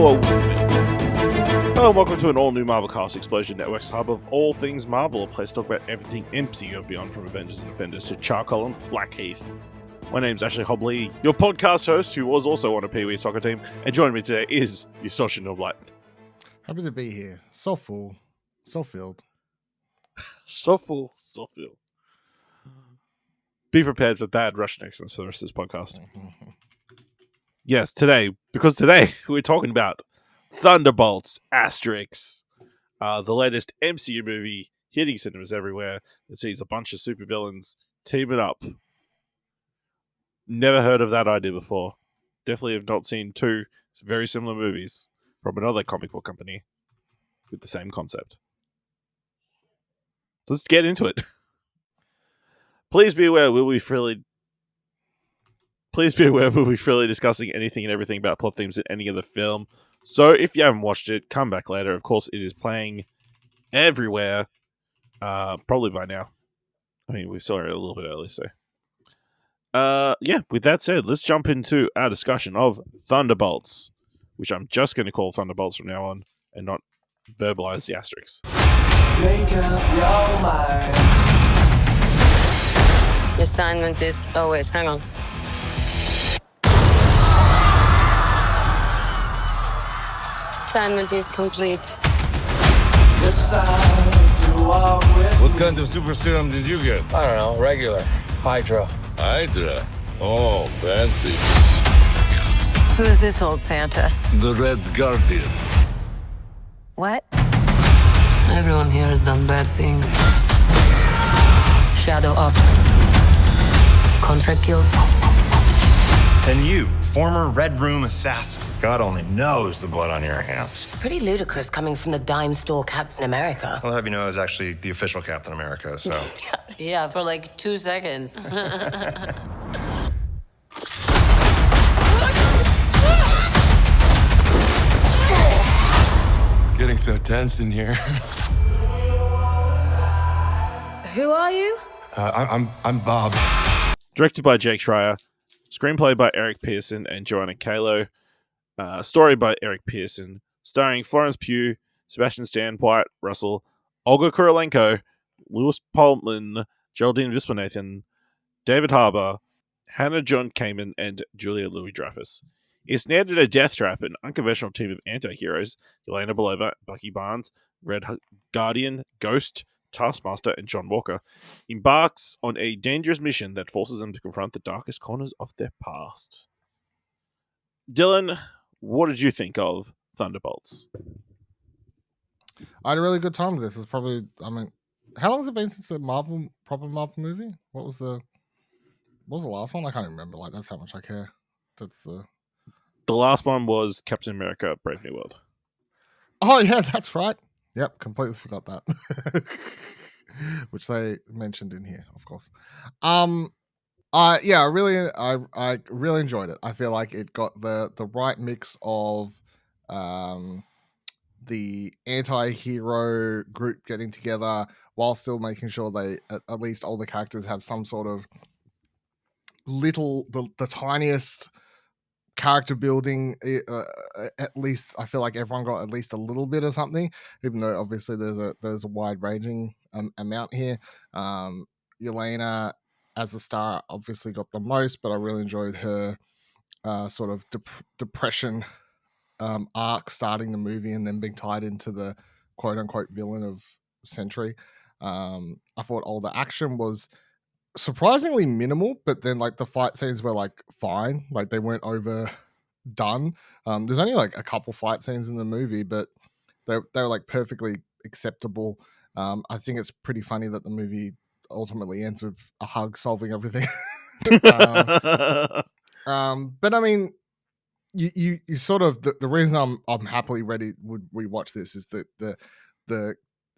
Hello, and welcome to an all-new Marvelcast Explosion Network's hub of all things Marvel, a place to talk about everything MCU and beyond, from Avengers and Defenders to Charcoal and Blackheath. My name's Ashley Hobley, your podcast host, who was also on a Pee Wee soccer team, and joining me today is Dylan Blight. Happy to be here. So full, so filled. So full, so filled. Be prepared for bad Russian accents for the rest of this podcast. Yes, today we're talking about Thunderbolts asterisk, the latest MCU movie hitting cinemas everywhere that sees a bunch of supervillains teaming up. Never heard of that idea before. Definitely have not seen two very similar movies from another comic book company with the same concept. Let's get into it. Please be aware we'll be freely discussing anything and everything about plot themes in any of the film. So if you haven't watched it, come back later. Of course, it is playing everywhere. Probably by now. I mean, we saw it a little bit early, so. With that said, let's jump into our discussion of Thunderbolts, which I'm just going to call Thunderbolts from now on and not verbalize the asterisks. Make up your mind. The assignment is... Oh, wait, hang on. Assignment is complete. What kind of super serum did you get? I don't know, regular. Hydra. Hydra. Oh, fancy. Who is this old Santa? The Red Guardian. What? Everyone here has done bad things. Shadow ops. Contract kills. And you, former Red Room assassin. God only knows the blood on your hands. Pretty ludicrous coming from the dime store Captain America. I'll have you know I was actually the official Captain America, so. Yeah, for like 2 seconds. It's getting so tense in here. Who are you? I'm Bob. Directed by Jake Schreier. Screenplay by Eric Pearson and Joanna Calo. Story by Eric Pearson. Starring Florence, Pugh, Sebastian, Stan, Wyatt, Russell, Olga Kurylenko, Pullman, Geraldine, Viswanathan, David Harbour, Hannah John-Kamen, and Julia Louis-Dreyfus. It's netted a death trap an unconventional team of anti-heroes, Yelena Belova, Bucky Barnes, Red Guardian, Ghost, Taskmaster, and John Walker, embarks on a dangerous mission that forces them to confront the darkest corners of their past. Dylan, what did you think of Thunderbolts? I had a really good time with this. It's probably, how long has it been since a proper Marvel movie? What was the last one? I can't remember. Like, that's how much I care. The last one was Captain America: Brave New World. Oh yeah, that's right. Yep, completely forgot that. Which they mentioned in here, of course. I really enjoyed it. I feel like it got the right mix of the anti-hero group getting together while still making sure they at least all the characters have some sort of the tiniest character building. At least I feel like everyone got at least a little bit of something, even though obviously there's a wide ranging amount here. Yelena as a star obviously got the most, but I really enjoyed her sort of depression arc starting the movie and then being tied into the quote unquote villain of Century. I thought all the action was surprisingly minimal, but then like the fight scenes were like fine, like they weren't overdone. There's only like a couple fight scenes in the movie, but they were like perfectly acceptable. I think it's pretty funny that the movie ultimately ends with a hug solving everything. But I mean, you sort of the reason I'm happily ready would rewatch this is that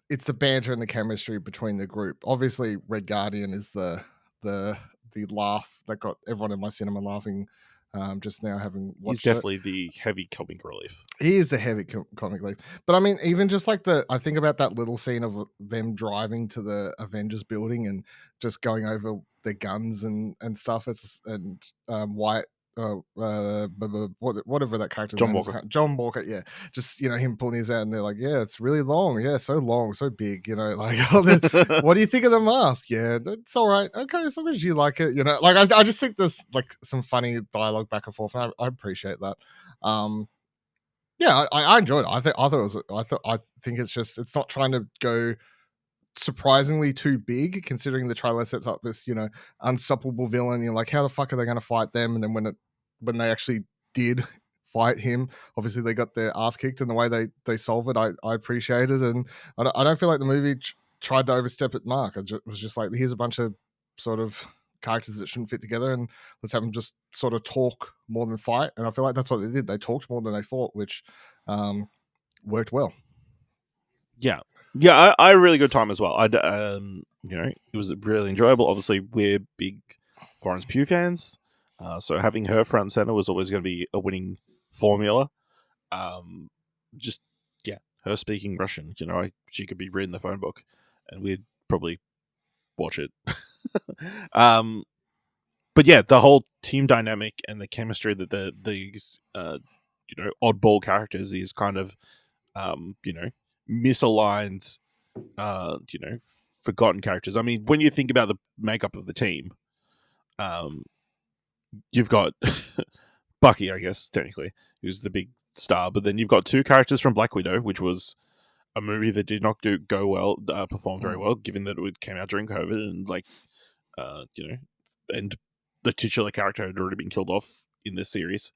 it's the banter and the chemistry between the group. Obviously, Red Guardian is the laugh that got everyone in my cinema laughing just now having watched He's definitely the heavy comic relief. He is the heavy comic relief. But I mean, even just like I think about that little scene of them driving to the Avengers building and just going over their guns and stuff. Wyatt whatever that character's John name is. Walker. John Walker, yeah. Just, him pulling his out and they're like, yeah, it's really long. Yeah, so long, so big, like, what do you think of the mask? Yeah, it's all right. Okay, as long as you like it, like, I just think there's like some funny dialogue back and forth, and I appreciate that. Yeah, I enjoyed it. I think it's not trying to go surprisingly too big, considering the trailer sets up this unstoppable villain. You're like, how the fuck are they going to fight them? And then when they actually did fight him, obviously they got their ass kicked, and the way they solve it, I appreciate it. And I don't feel like the movie tried to overstep its mark. It was just like, here's a bunch of sort of characters that shouldn't fit together, and let's have them just sort of talk more than fight. And I feel like that's what they did. They talked more than they fought, which worked well. Yeah, I had a really good time as well. It was really enjoyable. Obviously, we're big Florence Pugh fans, so having her front and center was always going to be a winning formula. Her speaking Russian, she could be reading the phone book, and we'd probably watch it. But yeah, the whole team dynamic and the chemistry that these oddball characters is kind of misaligned, forgotten characters. I mean, when you think about the makeup of the team, you've got Bucky, I guess, technically, who's the big star, but then you've got two characters from Black Widow, which was a movie that did not perform very well, given that it came out during COVID, and and the titular character had already been killed off in this series.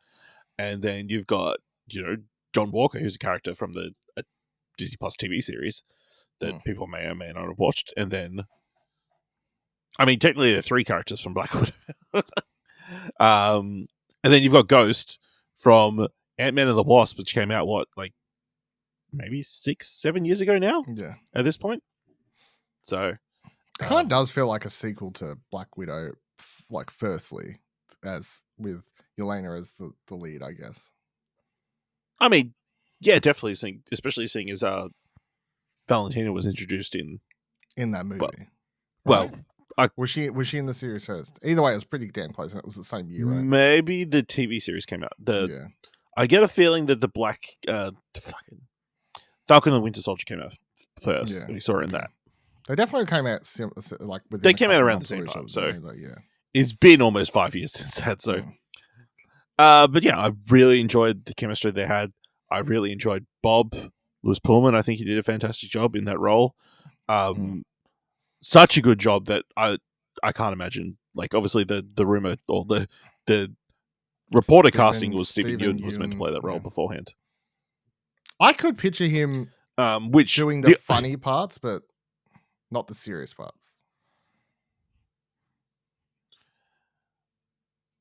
And then you've got, John Walker, who's a character from the Disney Plus TV series that people may or may not have watched. And then, I mean, technically there are three characters from Black Widow. And then you've got Ghost from Ant-Man and the Wasp, which came out, maybe 6-7 years ago now? Yeah. At this point. So it kind of does feel like a sequel to Black Widow, like, firstly, as with Yelena as the lead, I guess. I mean, yeah, definitely, especially seeing as Valentina was introduced in that movie. Well, was she in the series first? Either way, it was pretty damn close, and it was the same year, right? Maybe the TV series came out. I get a feeling that the fucking Falcon and Winter Soldier came out first. Yeah. We saw it in that. They definitely came out within they came out around the same time. So it's been almost 5 years since that. So, but yeah, I really enjoyed the chemistry they had. I really enjoyed Bob Louis Pullman. I think he did a fantastic job in that role. Such a good job that I can't imagine. Like, obviously the rumor or the reporter casting was Stephen Yeun was meant to play that role beforehand. I could picture him doing the funny parts, but not the serious parts.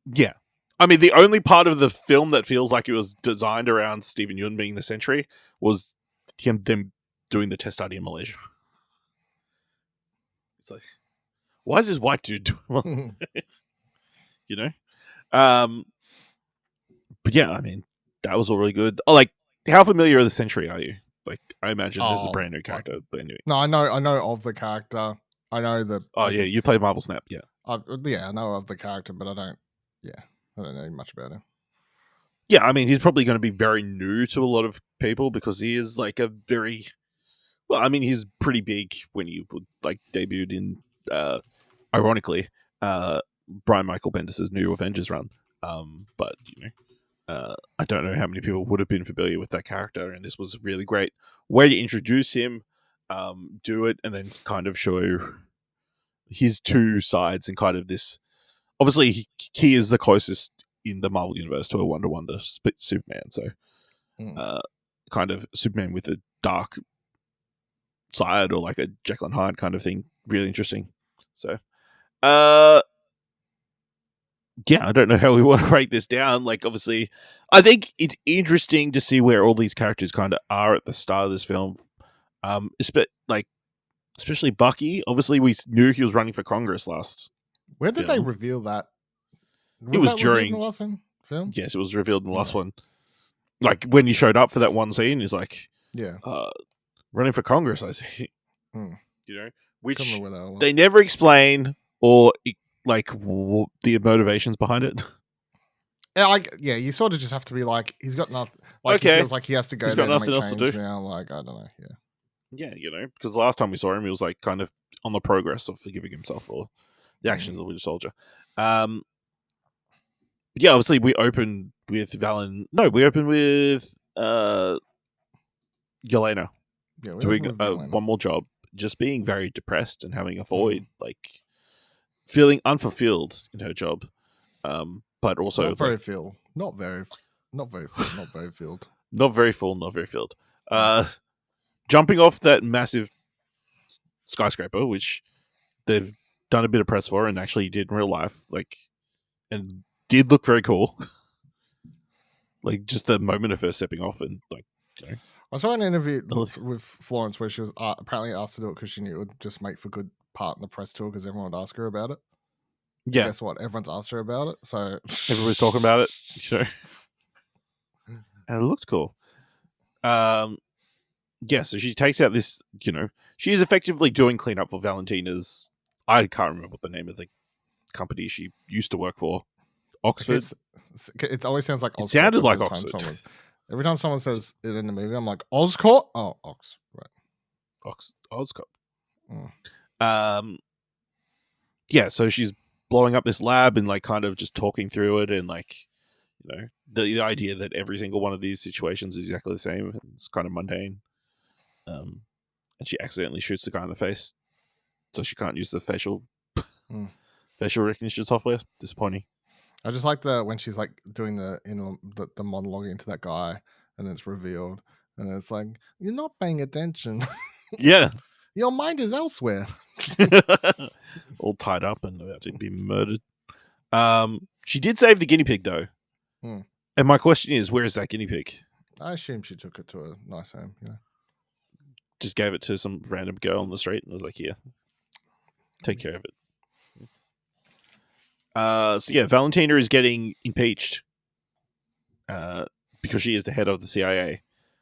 Yeah. I mean, the only part of the film that feels like it was designed around Stephen Yeun being the Sentry was them doing the test study in Malaysia. It's like, why is this white dude doing But yeah, I mean, that was all really good. Oh, like, how familiar with the Sentry are you? Like, I imagine this is a brand new character. No, I know of the character. I know the. Yeah, you play Marvel Snap, yeah. I know of the character, but I don't know much about him. Yeah, I mean, he's probably going to be very new to a lot of people because he is like a very. Well, I mean, he's pretty big when he debuted in, ironically, Brian Michael Bendis' New Avengers run. But I don't know how many people would have been familiar with that character, and this was a really great way to introduce him, do it, and then kind of show his two sides and kind of this. Obviously, he is the closest in the Marvel universe to a Wonder Superman, so kind of Superman with a dark side or like a Jekyll and Hyde kind of thing. Really interesting. So, yeah, I don't know how we want to break this down. Like, obviously, I think it's interesting to see where all these characters kind of are at the start of this film. Especially Bucky. Obviously, we knew he was running for Congress last. Where did they reveal that? It was during the last film. Yes, it was revealed in the last one. Like, when he showed up for that one scene, he's like, running for Congress, I see. Which they never explain or like the motivations behind it. Yeah, you sort of just have to be like, he's got nothing. Like, Okay. he feels like he has to go He's there got to nothing make else to change do. now. Like, I don't know. Yeah. Yeah, you know, because the last time we saw him, he was like kind of on the progress of forgiving himself for the actions of the Winter Soldier. Yeah, obviously we open with we open with Yelena Yeah, we doing open with Yelena. one more job, just being very depressed and having a void, like feeling unfulfilled in her job. But also not very like, filled. Not very full. Not very filled. not very full, not very filled. Jumping off that massive skyscraper, which they've done a bit of press for and actually did in real life, like, and did look very cool. Like just the moment of her stepping off and like, you know. I saw an interview with Florence where she was apparently asked to do it because she knew it would just make for good part in the press tour because everyone would ask her about it. Yeah. Guess what? Everyone's asked her about it. So everybody's talking about it. Sure. And it looked cool. Yeah, so she takes out this, you know, she is effectively doing cleanup for Valentina's. I can't remember what the name of the company she used to work for. Oxford. It always sounds like It Oscorp sounded like Oxford. Every time someone says it in the movie, I'm like, Oscorp? Oh, Ox. Right. Oscorp. Yeah, so she's blowing up this lab and like kind of just talking through it and like, you know, the idea that every single one of these situations is exactly the same. It's kind of mundane. And she accidentally shoots the guy in the face, so she can't use the facial recognition software. Disappointing. I just like when she's like doing the monologue into that guy, and it's revealed, and it's like, you're not paying attention. Yeah, your mind is elsewhere. All tied up and about to be murdered. She did save the guinea pig though, and my question is, where is that guinea pig? I assume she took it to a nice home. You know, just gave it to some random girl on the street and was like, "Here, take care of it." So yeah, Valentina is getting impeached because she is the head of the CIA,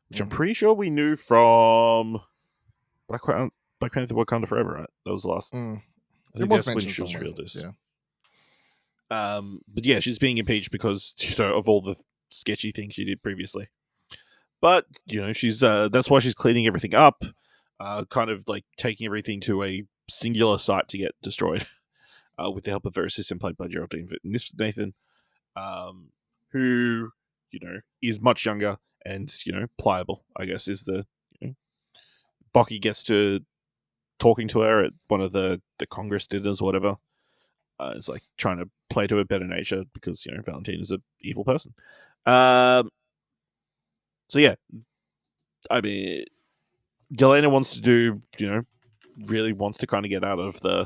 which I'm pretty sure we knew from Black Panther: Wakanda Forever. Right? That was the last. I think that's when she was revealed as. Yeah. But yeah, she's being impeached because, you know, of all the sketchy things she did previously. But you know, she's that's why she's cleaning everything up, kind of like taking everything to a singular site to get destroyed. With the help of her assistant played by Geraldine Viswanathan, who, you know, is much younger and, you know, pliable, I guess, is the, you know, Bucky gets to talking to her at one of the Congress dinners or whatever. It's like trying to play to her better nature because, you know, Valentina's an evil person. So yeah, I mean, Yelena wants to do, you know, really wants to kind of get out of the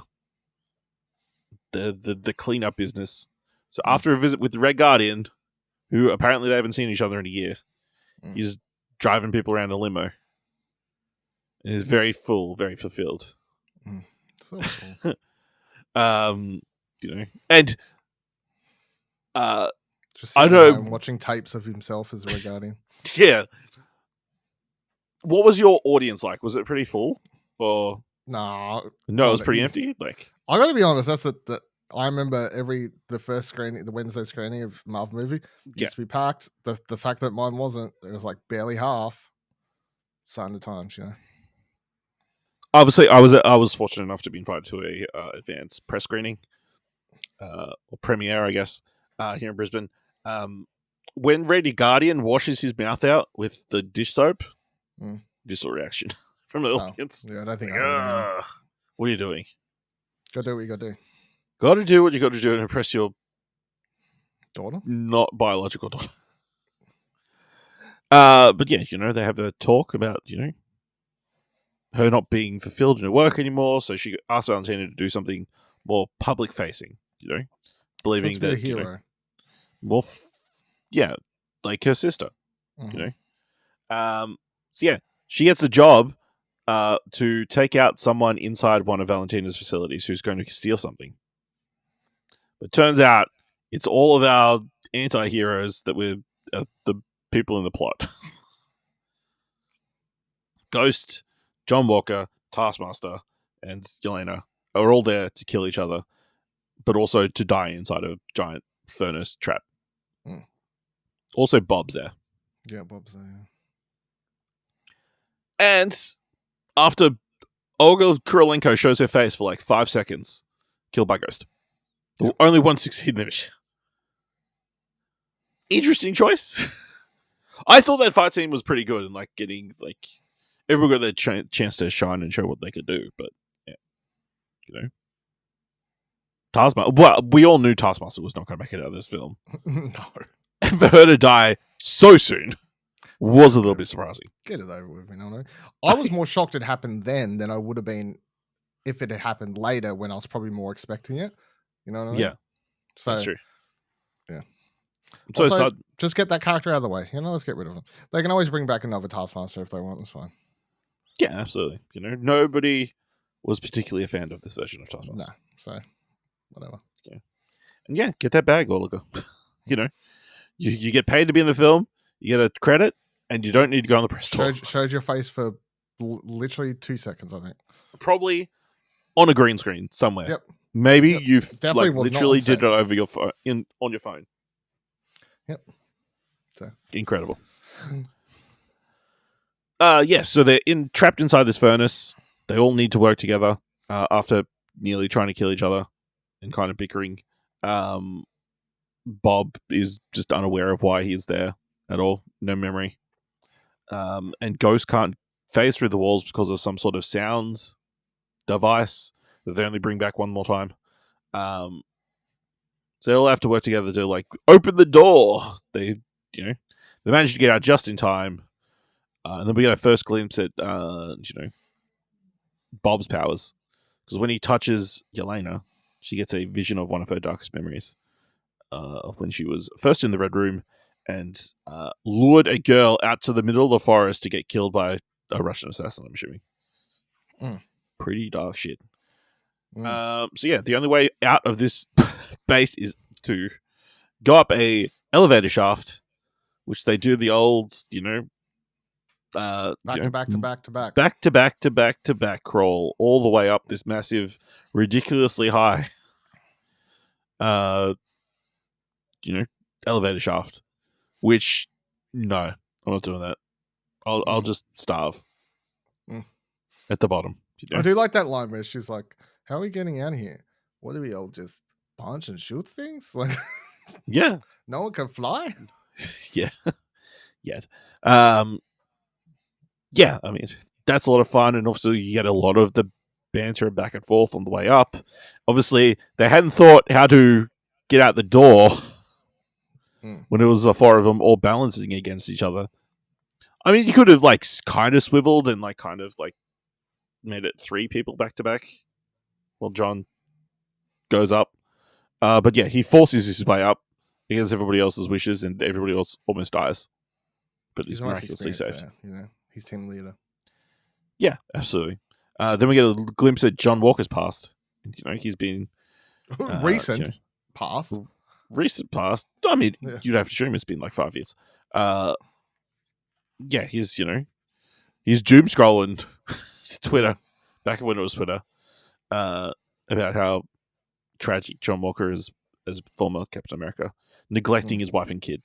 cleanup business. So after a visit with the Red Guardian, who apparently they haven't seen each other in a year, he's driving people around a limo. And is very full, very fulfilled. So cool. You know, and just I know watching tapes of himself as a Red Guardian. Yeah. What was your audience like? Was it pretty full, or no? It was pretty empty. Like, I got to be honest, that's I remember the first screening, the Wednesday screening of Marvel movie used to be packed. The fact that mine wasn't, it was like barely half. Sign the times, you know. Obviously, I was fortunate enough to be invited to a advanced press screening, or premiere, I guess, here in Brisbane. When Red Guardian washes his mouth out with the dish soap, visceral reaction from the audience. Yeah, I don't think. Like, what are you doing? Gotta do what you gotta do. Got to do what you got to do to impress your daughter, not biological daughter. But yeah, you know, they have the talk about, you know, her not being fulfilled in her work anymore, so she asked Valentina to do something more public facing, you know, believing that, hero. You know, more, like her sister, you know. So yeah, she gets a job to take out someone inside one of Valentina's facilities who's going to steal something. But turns out it's all of our anti-heroes that we're the people in the plot. Ghost, John Walker, Taskmaster, and Yelena are all there to kill each other, but also to die inside a giant furnace trap. Also, Bob's there. Yeah, Bob's there. And after Olga Kurylenko shows her face for like 5 seconds, killed by Ghost. Yep. Only one succeed in the mission. Interesting choice. I thought that fight scene was pretty good and like getting like everyone got their chance to shine and show what they could do. But yeah, you know, Taskmaster. Well, we all knew Taskmaster was not going to make it out of this film. No. And for her to die so soon was a little bit surprising. Get it over with, know. I was more shocked it happened then than I would have been if it had happened later when I was probably more expecting it. You know what I mean? Yeah, so, that's true. Yeah. So Also, just get that character out of the way. Let's get rid of him. They can always bring back another Taskmaster if they want. That's fine. Yeah, absolutely. Nobody was particularly a fan of this version of Taskmaster. No, so whatever. Yeah. And yeah, get that bag, Olga. You get paid to be in the film, you get a credit, and you don't need to go on the press tour. Showed your face for literally 2 seconds, I think. Probably on a green screen somewhere. Yep. Maybe Yep. you've Definitely like was not literally on set. did it over your phone on your phone. Yep. So incredible. So they're trapped inside this furnace. They all need to work together after nearly trying to kill each other and kind of bickering. Bob is just unaware of why he's there at all. No memory. And Ghost can't phase through the walls because of some sort of sound device that they only bring back one more time. So they all have to work together to like open the door. They manage to get out just in time. And then we get our first glimpse at Bob's powers, because when he touches Yelena, she gets a vision of one of her darkest memories of when she was first in the Red Room and lured a girl out to the middle of the forest to get killed by a Russian assassin, I'm assuming. Pretty dark shit. So yeah, the only way out of this base is to go up a elevator shaft, which they do the old, back to back crawl all the way up this massive, ridiculously high, elevator shaft. Which, no, I'm not doing that. I'll just starve at the bottom. I do like that line where she's like, "How are we getting out of here? What do we all just punch and shoot things? Like, yeah, no one can fly." Yeah, yet. Yeah, I mean, that's a lot of fun, and also you get a lot of the banter back and forth on the way up. Obviously, they hadn't thought how to get out the door when it was the four of them all balancing against each other. I mean, you could have like kind of swiveled and like kind of like made it 3 people back to back while John goes up. But yeah, he forces his way up against everybody else's wishes, and everybody else almost dies. But he's miraculously saved. He's team leader. Yeah, absolutely. Then we get a glimpse at John Walker's past. He's been recent past. Recent past. I mean, you'd have to assume it's been like 5 years. Yeah, he's he's doom scrolling Twitter back when it was Twitter about how tragic John Walker is as former Captain America, neglecting his wife and kid.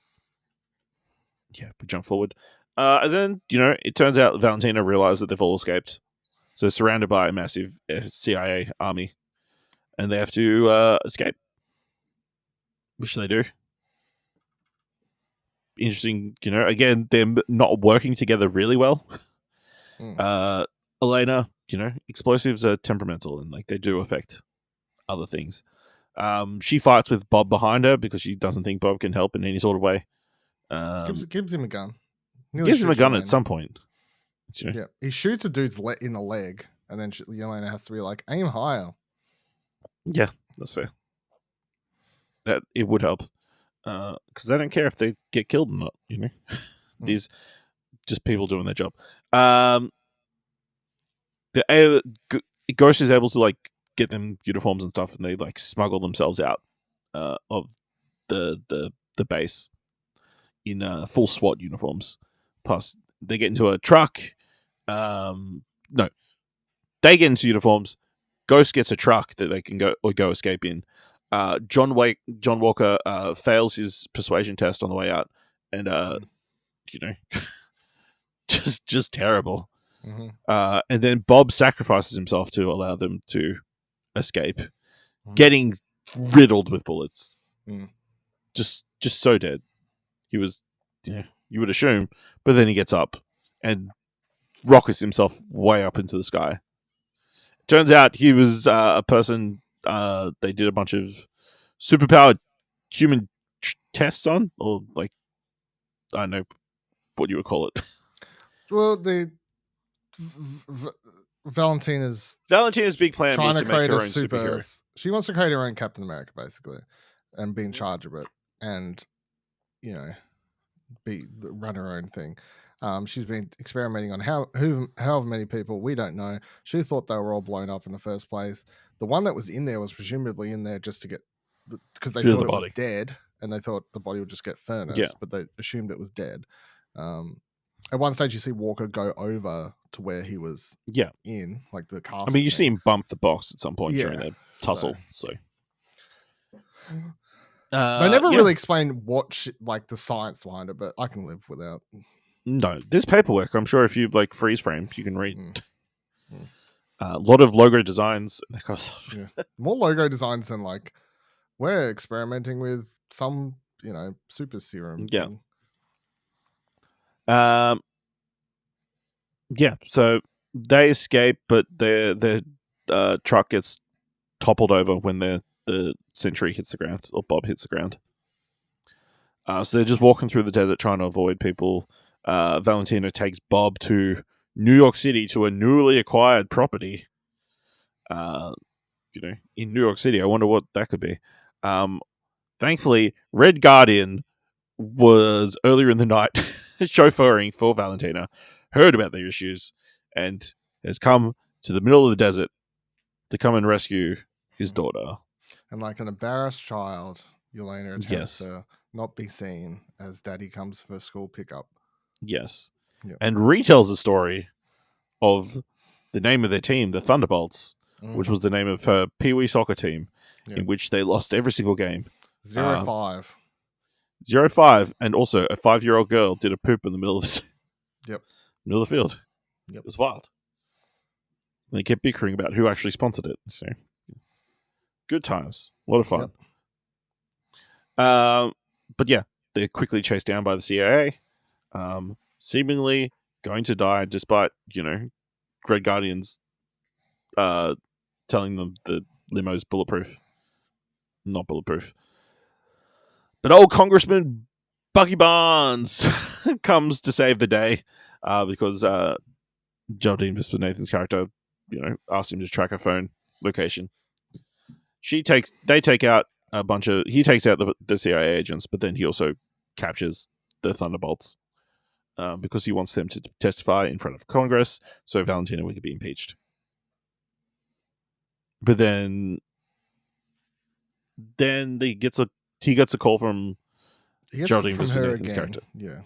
Yeah, we jump forward. And then, it turns out Valentina realized that they've all escaped. So surrounded by a massive CIA army. And they have to escape. Which they do. Interesting, again, them not working together really well. Elena, explosives are temperamental and like they do affect other things. She fights with Bob behind her because she doesn't think Bob can help in any sort of way. Gives him a gun. Gives him a gun at some point. Yeah, he shoots a dude's in the leg, and then Yelena has to be like, "Aim higher." Yeah, that's fair. That it would help because they don't care if they get killed or not. These just people doing their job. The Ghost is able to like get them uniforms and stuff, and they like smuggle themselves out of the base in full SWAT uniforms. Plus, they get into a truck. No, they get into uniforms. Ghost gets a truck that they can go escape in. John Walker fails his persuasion test on the way out and you know, just terrible. Mm-hmm. And then Bob sacrifices himself to allow them to escape, Mm-hmm. getting riddled with bullets. Mm. Just so dead. He was, you would assume, but then he gets up and rockets himself way up into the sky. Turns out he was a person they did a bunch of superpowered human tests on, or like, I don't know what you would call it. Well, Valentina's big plan trying was to to make create her a own superhero. She wants to create her own Captain America, basically, and be in charge of it, and run her own thing. She's been experimenting on however many people, we don't know. She thought they were all blown up in the first place. The one that was in there was presumably in there just to get, because they thought it was dead, and they thought the body would just get furnace, but they assumed it was dead. At one stage, you see Walker go over to where he was in, like the castle. I mean, you see him bump the box at some point during their tussle. So they never really explain what like the science behind it, but I can live without. No, there's paperwork. I'm sure if you like freeze frame, you can read. A lot of logo designs and that kind of stuff. More logo designs than like we're experimenting with some, super serum. Yeah. thing. So they escape, but their truck gets toppled over when the Sentry hits the ground, or Bob hits the ground. So they're just walking through the desert trying to avoid people. Valentina takes Bob to New York City to a newly acquired property. In New York City. I wonder what that could be. Thankfully, Red Guardian was earlier in the night chauffeuring for Valentina, heard about their issues, and has come to the middle of the desert to come and rescue his daughter. And like an embarrassed child, Yelena attempts to not be seen as Daddy comes for school pickup. Yes. Yep. And retells the story of the name of their team, the Thunderbolts, which was the name of her Pee-wee soccer team, in which they lost every single game. 0-5. 0-5, and also a 5-year-old girl did a poop in the middle of the middle of the field. Yep. It was wild. And they kept bickering about who actually sponsored it. So good times. A lot of fun. Yep. But yeah, they're quickly chased down by the CIA, seemingly going to die despite, Red Guardians telling them the limo's bulletproof. Not bulletproof. But old Congressman Bucky Barnes comes to save the day because Geraldine Viswanathan's character, asked him to track her phone location. They take out a bunch of... He takes out the CIA agents, but then he also captures the Thunderbolts because he wants them to testify in front of Congress so Valentina could be impeached. But then he gets a call from Geraldine Viswanathan's character. Yeah.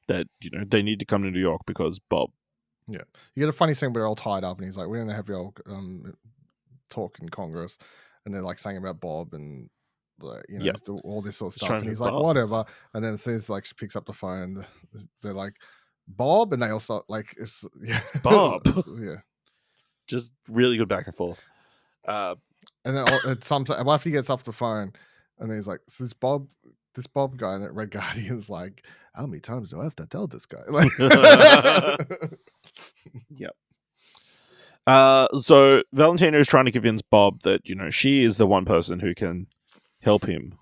That, they need to come to New York because Bob. Yeah. You get a funny scene where they're all tied up and he's like, we're going to have your talk in Congress. And they're like saying about Bob and all this sort of stuff. And he's like, whatever. And then as soon as she picks up the phone, they're like, Bob? And they all start like, Bob. Just really good back and forth. And then after he gets off the phone, and then he's like, so this Bob guy, and that Red Guardian's like, how many times do I have to tell this guy? Yep. So Valentina is trying to convince Bob that she is the one person who can help him.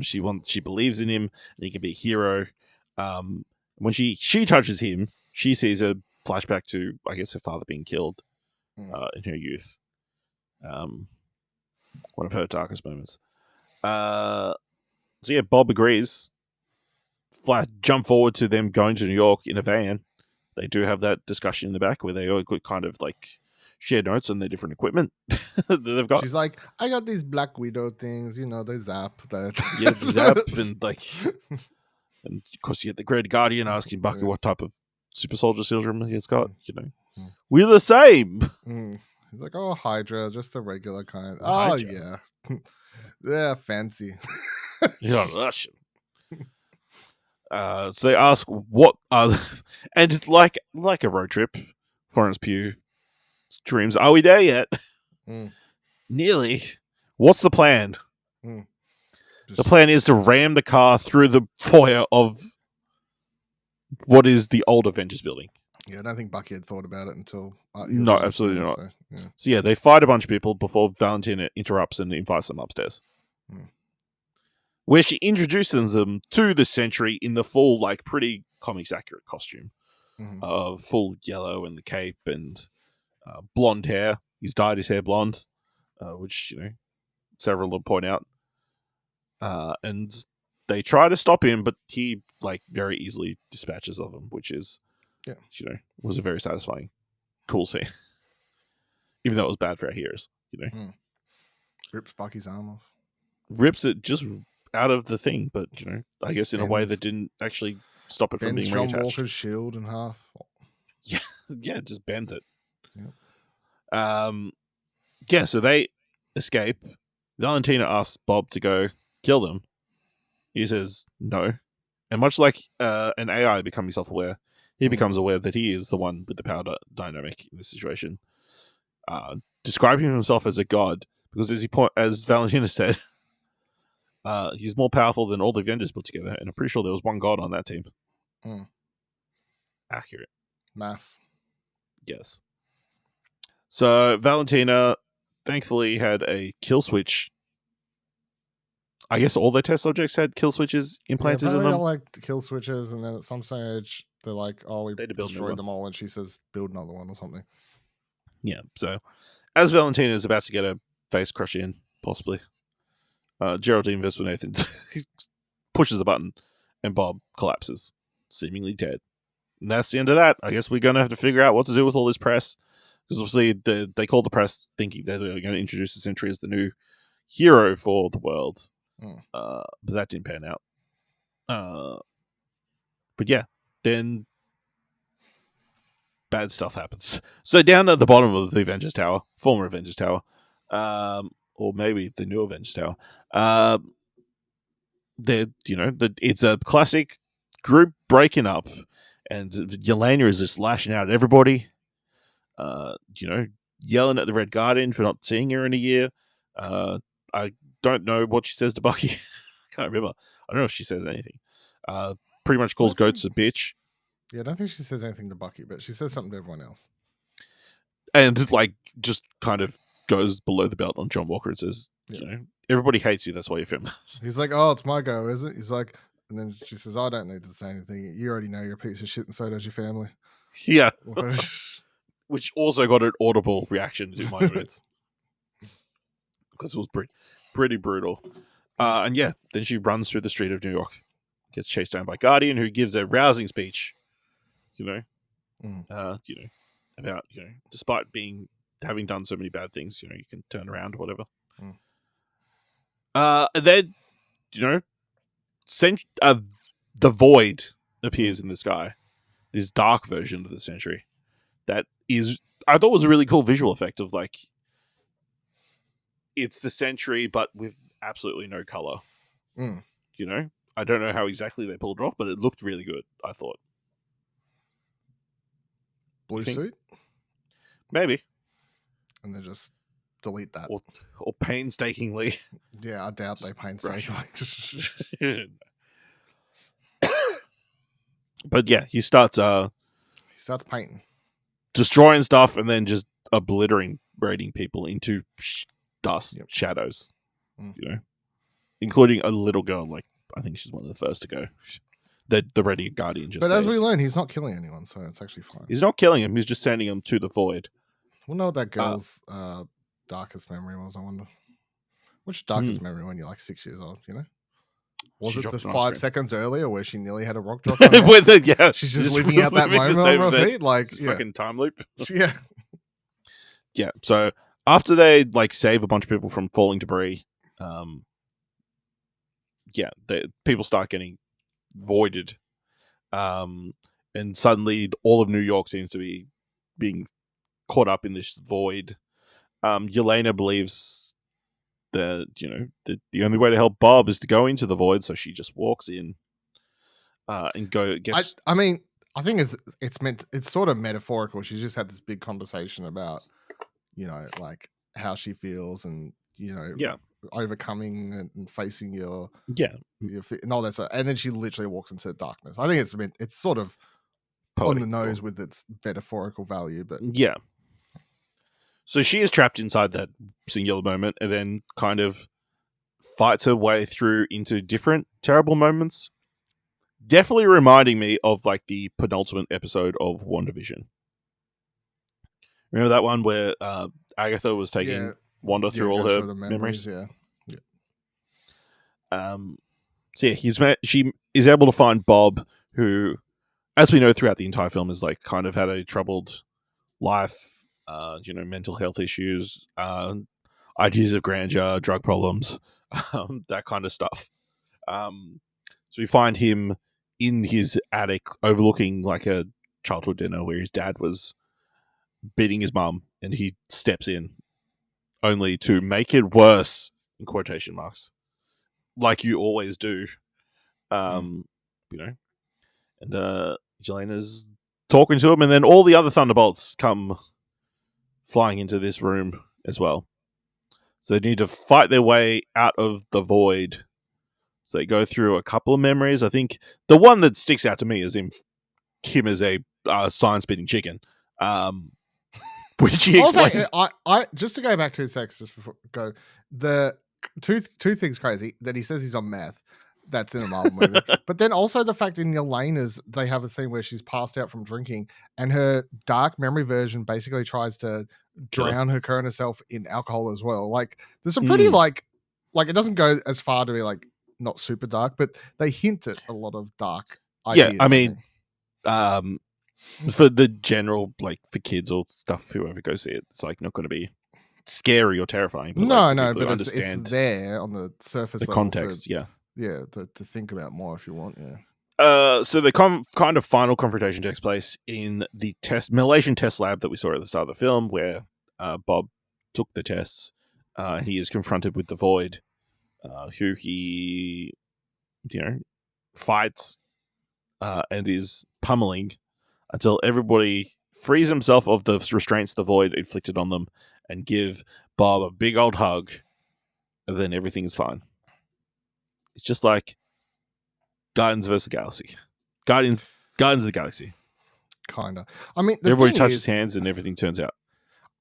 She believes in him, and he can be a hero. When she touches him, she sees a flashback to, I guess, her father being killed in her youth. One of her darkest moments. So yeah, Bob agrees. Jump forward to them going to New York in a van. They do have that discussion in the back where they all kind of share notes on their different equipment that they've got. She's like, I got these Black Widow things, they zap that. Yeah, zap and of course you get the Red Guardian asking Bucky what type of super soldier syndrome he's got. We're the same. He's like, oh, Hydra, just the regular kind. Hydra. Oh yeah, yeah, fancy. You're Russian. So they ask what are and like a road trip, Florence Pugh dreams, are we there yet? Nearly. What's the plan? The plan is to ram the car through the foyer of what is the old Avengers building. Yeah, I don't think Bucky had thought about it until... No, absolutely not. So, So yeah, they fight a bunch of people before Valentina interrupts and invites them upstairs. Where she introduces them to the Sentry in the full, like, pretty comics accurate costume. Of full yellow and the cape and blonde hair. He's dyed his hair blonde, which, several will point out. And they try to stop him, but he, like, very easily dispatches of them, which is, was a very satisfying, cool scene. Even though it was bad for our heroes, Rips Bucky's arm off. Rips it just out of the thing, but, I guess in a way that didn't actually stop it from being John reattached. Walker's shield in half. Yeah, it just bends it. Yep. So they escape. Valentina asks Bob to go kill them. He says no. And much like an AI becoming self-aware, he becomes aware that he is the one with the power dynamic in this situation. Describing himself as a god, because as Valentina said, he's more powerful than all the Avengers put together, and I'm pretty sure there was one god on that team. Accurate. Maths. Yes. So Valentina thankfully had a kill switch. I guess all their test subjects had kill switches implanted in them. They all like kill switches, and then at some stage they're like, "Oh, we destroyed them all," and she says, "Build another one" or something. Yeah. So as Valentina is about to get her face crushed in, possibly, Geraldine Viswanathan pushes the button, and Bob collapses, seemingly dead. And that's the end of that. I guess we're going to have to figure out what to do with all this press. Because obviously they called the press thinking they were going to introduce the Sentry as the new hero for the world. But that didn't pan out. But yeah, then bad stuff happens. So down at the bottom of the Avengers Tower, former Avengers Tower, or maybe the new Avengers Tower, it's a classic group breaking up, and Yelena is just lashing out at everybody. Yelling at the Red Guardian for not seeing her in a year. I don't know what she says to Bucky. I can't remember. I don't know if she says anything. Pretty much calls Goats a bitch. Yeah, I don't think she says anything to Bucky, but she says something to everyone else. And just kind of goes below the belt on John Walker and says, everybody hates you. That's why you're filming. He's like, "Oh, it's my go, is it?" He's like, and then she says, "I don't need to say anything. You already know you're a piece of shit, and so does your family." Yeah. Which also got an audible reaction to my minutes. Because it was pretty brutal. And yeah, then she runs through the street of New York, gets chased down by Guardian, who gives a rousing speech, about, despite having done so many bad things, you can turn around or whatever. And then, the Void appears in the sky. This dark version of the Sentry. That is, I thought was a really cool visual effect of it's the Sentry, but with absolutely no color. I don't know how exactly they pulled it off, but it looked really good, I thought. Blue suit? Maybe. And then just delete that. Or painstakingly. Yeah, I doubt they painstakingly. But yeah, he starts painting. Destroying stuff and then just obliterating people into dust, shadows, including a little girl. I think she's one of the first to go. The Red Guardian just. But saved. as we learn, he's not killing anyone, so it's actually fine. He's not killing him. He's just sending him to the Void. We'll know what that girl's darkest memory was. I wonder. Which darkest memory when you're like 6 years old? Was it the 5 seconds earlier where she nearly had a rock drop on her? She's just living out that moment on repeat. Fucking time loop. Yeah. Yeah. So after they save a bunch of people from falling debris, people start getting voided, and suddenly all of New York seems to be being caught up in this void. Yelena believes that the only way to help Bob is to go into the void, so she just walks in. and go. Guess I mean, I think it's sort of metaphorical. She's just had this big conversation about, like how she feels and, overcoming and facing your and all that stuff. And then she literally walks into darkness. I think it's sort of poetic, on the nose with its metaphorical value, but yeah. So she is trapped inside that singular moment and then kind of fights her way through into different terrible moments. Definitely reminding me of like the penultimate episode of WandaVision. Remember that one where Agatha was taking Wanda through all her memories? Yeah. So yeah, she is able to find Bob, who, as we know throughout the entire film, is like kind of had a troubled life, mental health issues, ideas of grandeur, drug problems, that kind of stuff. So we find him in his attic overlooking like a childhood dinner where his dad was beating his mum, and he steps in only to make it worse, in quotation marks, like you always do. And Yelena's talking to him, and then all the other Thunderbolts come flying into this room as well. So they need to fight their way out of the void. So they go through a couple of memories. I think the one that sticks out to me is him as a science-beating chicken. Which he explains. Also, I just to go back to his sex just before go, the two things crazy that he says he's on meth. That's in a Marvel movie. But then also the fact in Yelena's, they have a scene where she's passed out from drinking and her dark memory version basically tries to drown her current herself in alcohol as well. Like there's some pretty like it doesn't go as far to be like not super dark, but they hint at a lot of dark ideas. Yeah, I mean, for the general, like for kids or stuff, whoever goes see it, it's like not going to be scary or terrifying. But but it's there on the surface. The context, to think about more if you want. So the kind of final confrontation takes place in the Malaysian test lab that we saw at the start of the film, where Bob took the tests. He is confronted with the Void, who he, fights and is pummeling until everybody frees himself of the restraints the Void inflicted on them and give Bob a big old hug, and then everything is fine. It's just like Guardians vs. the Galaxy. Guardians of the Galaxy. Kinda. I mean, everybody touches hands and everything turns out.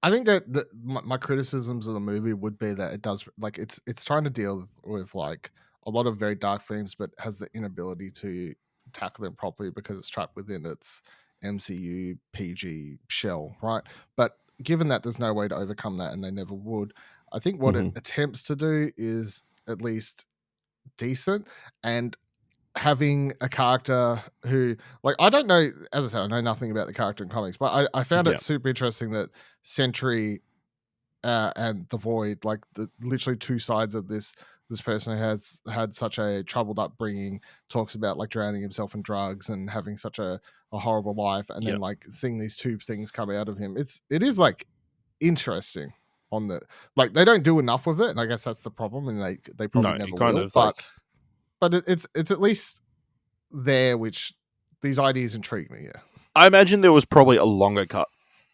I think that my criticisms of the movie would be that it does like it's trying to deal with like a lot of very dark themes, but has the inability to tackle them properly because it's trapped within its MCU PG shell, right? But given that there's no way to overcome that, and they never would, I think what it attempts to do is at least decent, and having a character who, like, I don't know, as I said, I know nothing about the character in comics, but I found it super interesting that Sentry and the Void, like literally two sides of this person who has had such a troubled upbringing, talks about like drowning himself in drugs and having such a horrible life, and then like seeing these two things come out of him. It is like interesting on the, like, they don't do enough with it, and I guess that's the problem, and they probably never will. But it's at least there, which these ideas intrigue me. Yeah, I imagine there was probably a longer cut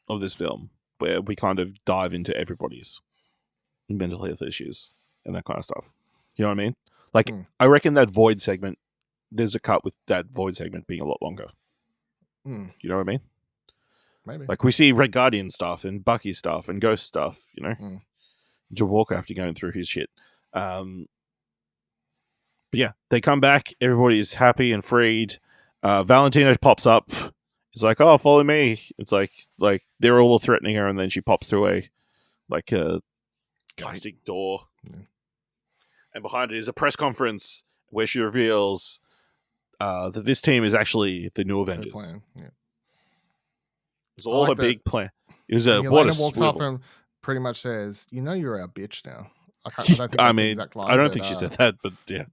of this film where we kind of dive into everybody's mental health issues and that kind of stuff. You know what I mean? Like, I reckon that Void segment, there's a cut with that Void segment being a lot longer. You know what I mean? Maybe. Like, we see Red Guardian stuff and Bucky stuff and Ghost stuff, John Walker after going through his shit. But yeah, they come back. Everybody's happy and freed. Valentino pops up. He's like, "Oh, follow me." It's like they're all threatening her, and then she pops through a plastic door, and behind it is a press conference where she reveals that this team is actually the new Avengers. It was all her big plan. It was Yelena walks up and pretty much says, "You're our bitch now." I don't think that's the exact line, I don't think she said that, but yeah.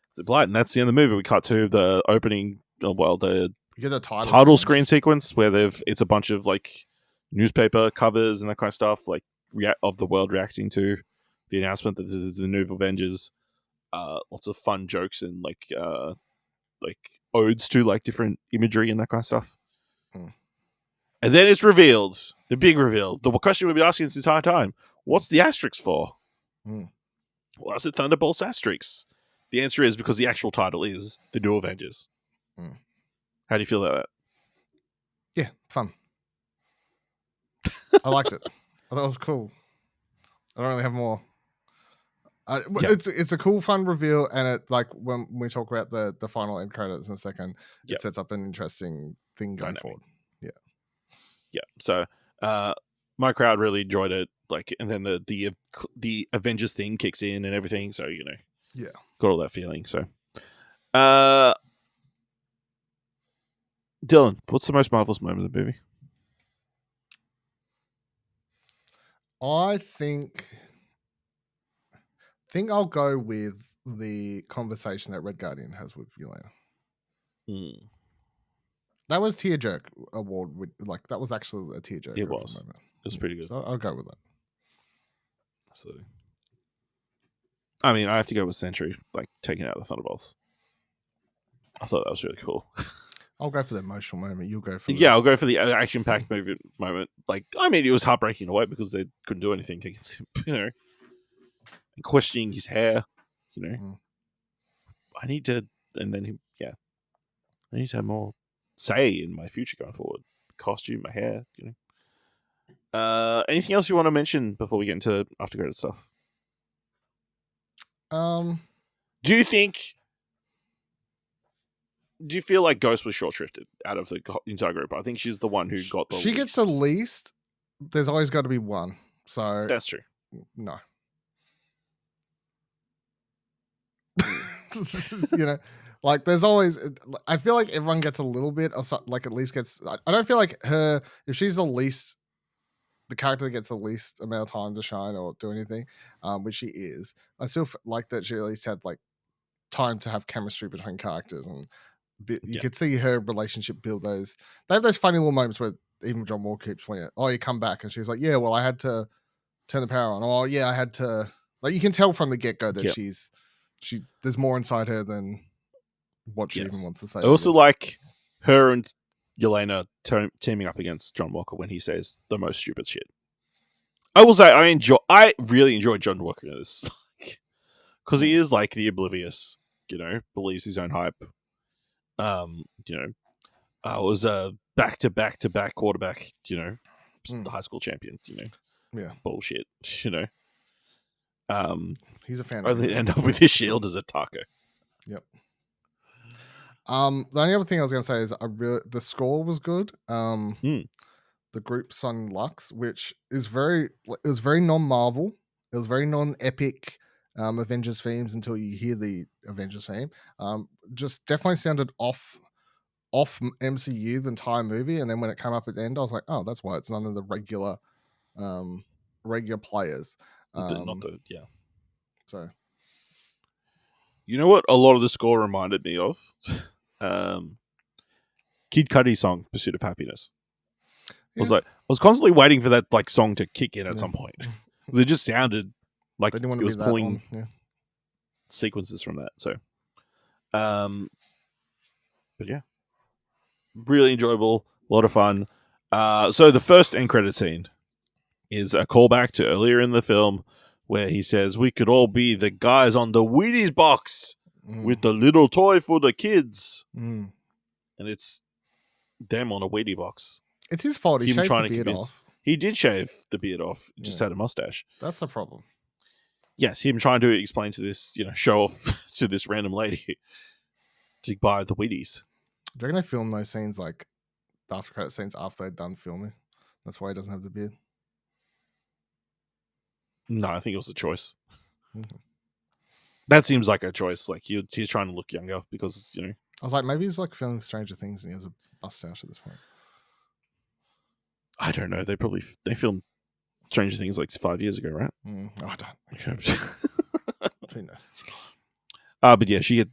It's Blight, and that's the end of the movie. We cut to the opening. The title screen sequence where it's a bunch of like newspaper covers and that kind of stuff, like of the world reacting to the announcement that this is the new Avengers. Lots of fun jokes and like like odes to like different imagery and that kind of stuff. Mm. And then it's revealed, the big reveal, the question we've been asking this entire time: what's the asterisk for? Mm. Why is it Thunderbolts asterisk? The answer is because the actual title is The New Avengers. Mm. How do you feel about that? Yeah, fun. I liked it. I thought it was cool. I don't really have more. Yeah. It's a cool, fun reveal, and it like when we talk about the final end credits in a second, Yep. it sets up an interesting thing going Dynamic. forward. Yeah. So my crowd really enjoyed it. Like, and then the Avengers thing kicks in and everything. So Yeah. got all that feeling. So, Dylan, what's the most marvelous moment of the movie? I think I'll go with the conversation that Red Guardian has with Yelena. Mm. That was tearjerk award. Like that was actually a tearjerk. It was. Moment. It was pretty good. So I'll go with that. Absolutely. I mean, I have to go with Sentry, like taking out the Thunderbolts. I thought that was really cool. I'll go for the emotional moment. You'll go for Yeah, I'll go for the action-packed moment. Like, I mean, it was heartbreaking in a way because they couldn't do anything to, and questioning his hair. Mm. I need to, and then I need to have more say in my future going forward. Costume, my hair. Anything else you want to mention before we get into after credit stuff? Do you feel like Ghost was short-shrifted out of the entire group? I think she's the one who got the She gets the least. There's always got to be one. So That's true. No. Like there's always. I feel like everyone gets a little bit of something. Like at least gets. I don't feel like her. If she's the character that gets the least amount of time to shine or do anything, which she is, I still like that she at least had like time to have chemistry between characters, and you could see her relationship build those. They have those funny little moments where even John Walker keeps pointing, "Oh, you come back," and she's like, "Yeah, well, I had to turn the power on." Oh, yeah, I had to. Like you can tell from the get go that she there's more inside her than what she even wants to say. I also like her and Yelena teaming up against John Walker when he says the most stupid shit. I will say I really enjoyed John Walker in this because he is like the oblivious, believes his own hype. I was a back-to-back quarterback, the high school champion, Yeah. Bullshit, He's a fan of only end up with his shield as a taco. Yep. The only other thing I was going to say is the score was good. The group sung Lux, which is it was very non-Marvel. It was very non-epic Avengers themes until you hear the Avengers theme. Just definitely sounded off MCU the entire movie, and then when it came up at the end, I was like, oh, that's why it's none of the regular players. So, you know what? A lot of the score reminded me of Kid Cudi's song "Pursuit of Happiness." I was constantly waiting for that like song to kick in at some point. It just sounded like it was pulling sequences from that. So, but yeah, really enjoyable, a lot of fun. So the first end credit scene is a callback to earlier in the film where he says, "We could all be the guys on the Wheaties box with the little toy for the kids," and it's them on a Wheatie box. It's his fault. He shaved the beard off. He did shave the beard off. He just had a mustache. That's the problem. Yes, him trying to explain to this, show off to this random lady to buy the Wheaties. Do you reckon they film those scenes like the after credit scenes after they're done filming? That's why he doesn't have the beard. No, I think it was a choice. That seems like a choice. Like he's trying to look younger because I was like, maybe he's like filming Stranger Things and he has a mustache at this point. I don't know. They filmed Stranger Things like 5 years ago, right? No, I don't. But yeah, she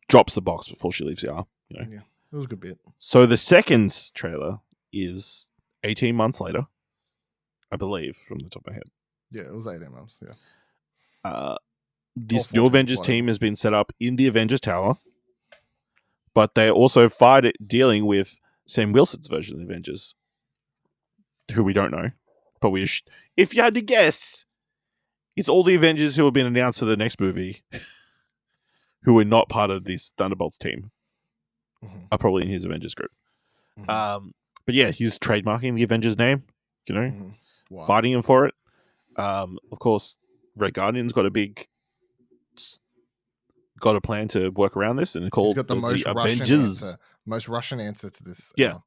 drops the box before she leaves the arm. Yeah, it was a good bit. So the second trailer is 18 months later, I believe, from the top of my head. Yeah, it was 18 months. Yeah. This new Avengers team has been set up in the Avengers Tower. but they're also dealing with Sam Wilson's version of the Avengers, who we don't know. But if you had to guess, it's all the Avengers who have been announced for the next movie who are not part of this Thunderbolts team are probably in his Avengers group. But yeah, he's trademarking the Avengers name, fighting him for it. Of course, Red Guardian's got a plan to work around this, and called he's got the most Russian Avengers. Most Russian answer to this. Yeah.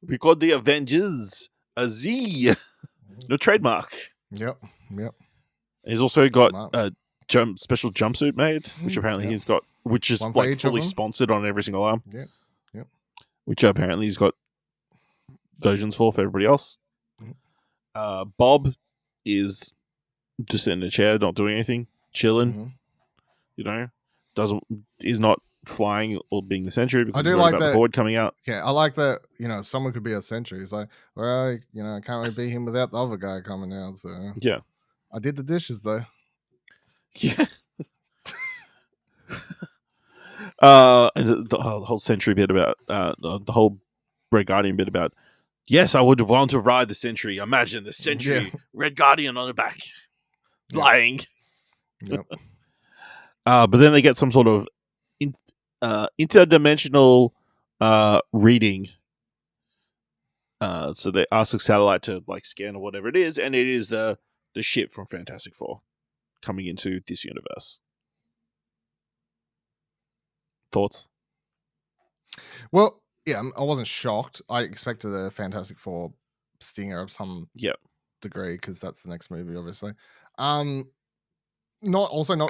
We called the Avengers a Z, no trademark. Yep. He's also got a special jumpsuit made, which apparently he's got, which is like fully sponsored on every single arm. Yep. Which apparently he's got versions for everybody else. Bob is just sitting in a chair, not doing anything, chilling. Is not flying or being the Sentry because I do like about that the Void coming out. Yeah, I like that. Someone could be a Sentry. It's like, well, I can't really be him without the other guy coming out. So yeah, I did the dishes though. Yeah. And the whole Sentry bit about the whole Red Guardian bit about. Yes, I would want to ride the Sentry. Imagine the Sentry, Red Guardian on the back, flying. Yep. But then they get some sort of interdimensional reading. So they ask the satellite to scan or whatever it is, and it is the ship from Fantastic Four coming into this universe. Thoughts? Well, yeah, I wasn't shocked. I expected a Fantastic Four stinger of some degree because that's the next movie, obviously. Not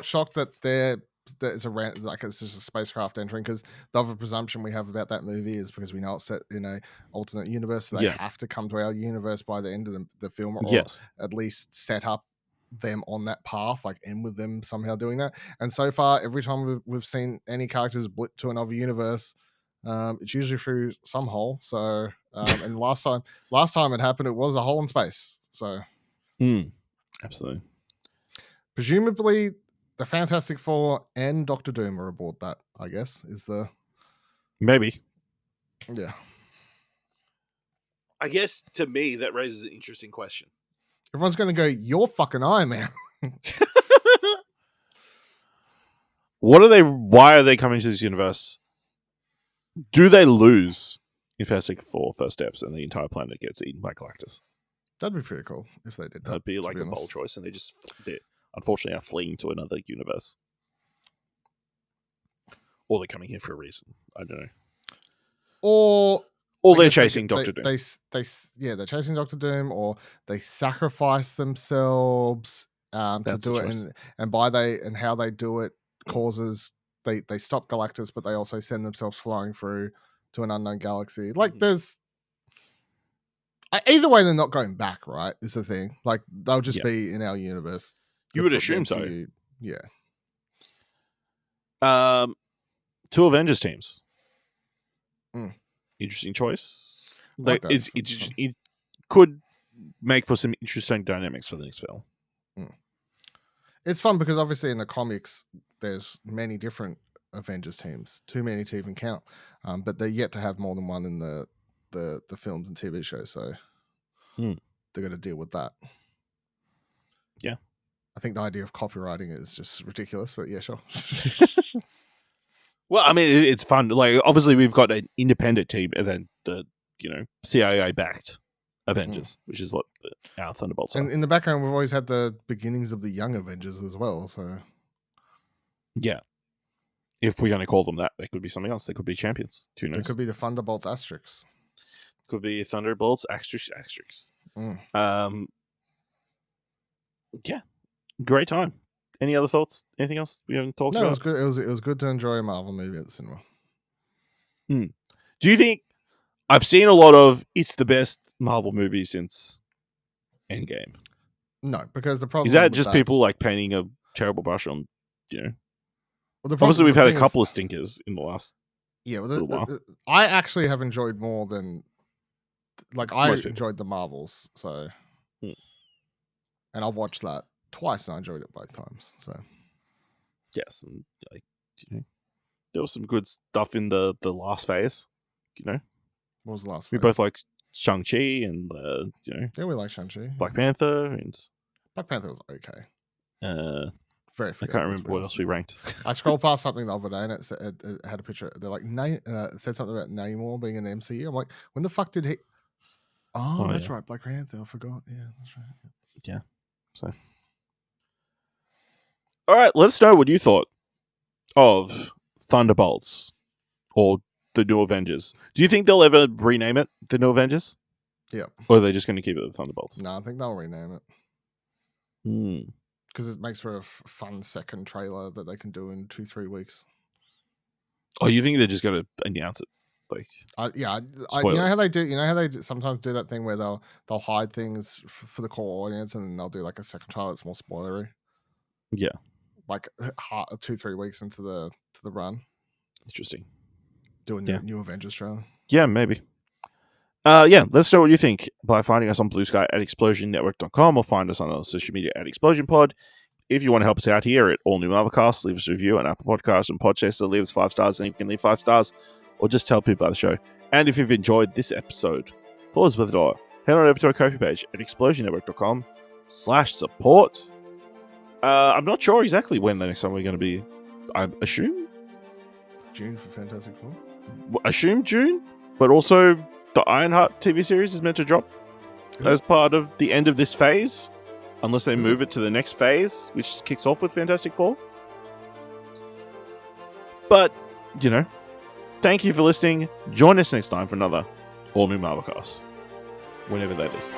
shocked that it's it's just a spacecraft entering, because the other presumption we have about that movie is because we know it's set in a alternate universe, so they have to come to our universe by the end of the film, or at least set up them on that path, end with them somehow doing that. And so far, every time we've seen any characters blip to another universe, it's usually through some hole. So and last time it happened, it was a hole in space. So absolutely. Presumably, the Fantastic Four and Doctor Doom are aboard that, I guess, is the... Maybe. Yeah. I guess, to me, that raises an interesting question. Everyone's going to go, you're fucking Iron Man. Why are they coming to this universe? Do they lose in Fantastic Four first steps and the entire planet gets eaten by Galactus? That'd be pretty cool if they did that. That'd be a bold choice, and they unfortunately are fleeing to another universe. Or they're coming here for a reason. I don't know. Or they're chasing Doctor Doom. They're chasing Doctor Doom, or they sacrifice themselves to do it, and how they do it causes they stop Galactus, but they also send themselves flying through to an unknown galaxy. There's either way, they're not going back, right? Is the thing. They'll just be in our universe. You would assume so. Yeah. 2 Avengers teams. Interesting choice. It could make for some interesting dynamics for the next film. It's fun because obviously in the comics there's many different Avengers teams, too many to even count. But they're yet to have more than one in the films and TV shows, so they're going to deal with that. Yeah. I think the idea of copywriting is just ridiculous, but yeah, sure. Well, I mean, it's fun. Obviously, we've got an independent team, and then the CIA-backed Avengers, which is what our Thunderbolts are. And in the background, we've always had the beginnings of the Young Avengers as well. So, yeah, if we're going to call them that, they could be something else. They could be champions. Who knows? It could be the Thunderbolts asterisks. Could be Thunderbolts asterisks. Yeah, great time. Any other thoughts? Anything else we haven't talked about? No, it was good. It was good to enjoy a Marvel movie at the cinema. Do you think I've seen a lot of it's the best Marvel movie since Endgame? No, because the problem is that just people painting a terrible brush on, Well, obviously we've had a couple of stinkers in the last little while. I actually have enjoyed more than I enjoyed the Marvels, so and I've watched that twice and I enjoyed it both times. So yes, and there was some good stuff in the last phase. You know, What was the last? we phase? both like Shang-Chi and Yeah, we like Shang-Chi. Black Panther and Black Panther was okay. I Very. can't forgettable, to remember be what honest. else we ranked. I scrolled past something the other day and it had a picture. They're like, it said something about Namor being in the MCU. I'm like, when the fuck did he? Oh, that's right, Black Panther. I forgot. Yeah, that's right. Yeah. So, all right, let us know what you thought of Thunderbolts or the New Avengers. Do you think they'll ever rename it the New Avengers? Yeah. Or are they just going to keep it the Thunderbolts? No, I think they'll rename it Hmm. because it makes for a fun second trailer that they can do in 2-3 weeks. Oh, you think they're just going to announce it? Like, You Spoil know it. how they do. You know how they sometimes do that thing where they'll hide things for the core audience, and then they'll do like a second trailer that's more spoilery. Yeah. Like 2-3 weeks into the run, Interesting. doing the new Avengers trailer. Yeah, maybe. Yeah, let us know what you think by finding us on Blue Sky at explosionnetwork.com or find us on our social media at ExplosionPod. If you want to help us out here at All New Marvelcast, leave us a review on Apple Podcasts and Podchaser. Leave us 5 stars, and you can leave 5 stars, or just tell people about the show. And if you've enjoyed this episode, follow us with it all. Head on over to our Ko-fi page at explosionnetwork.com/support. I'm not sure exactly when the next time we're going to be. I assume June for Fantastic Four. Assume June, but also the Ironheart TV series is meant to drop as part of the end of this phase, unless they move it to the next phase, which kicks off with Fantastic Four. But, thank you for listening. Join us next time for another All New Marvelcast, whenever that is.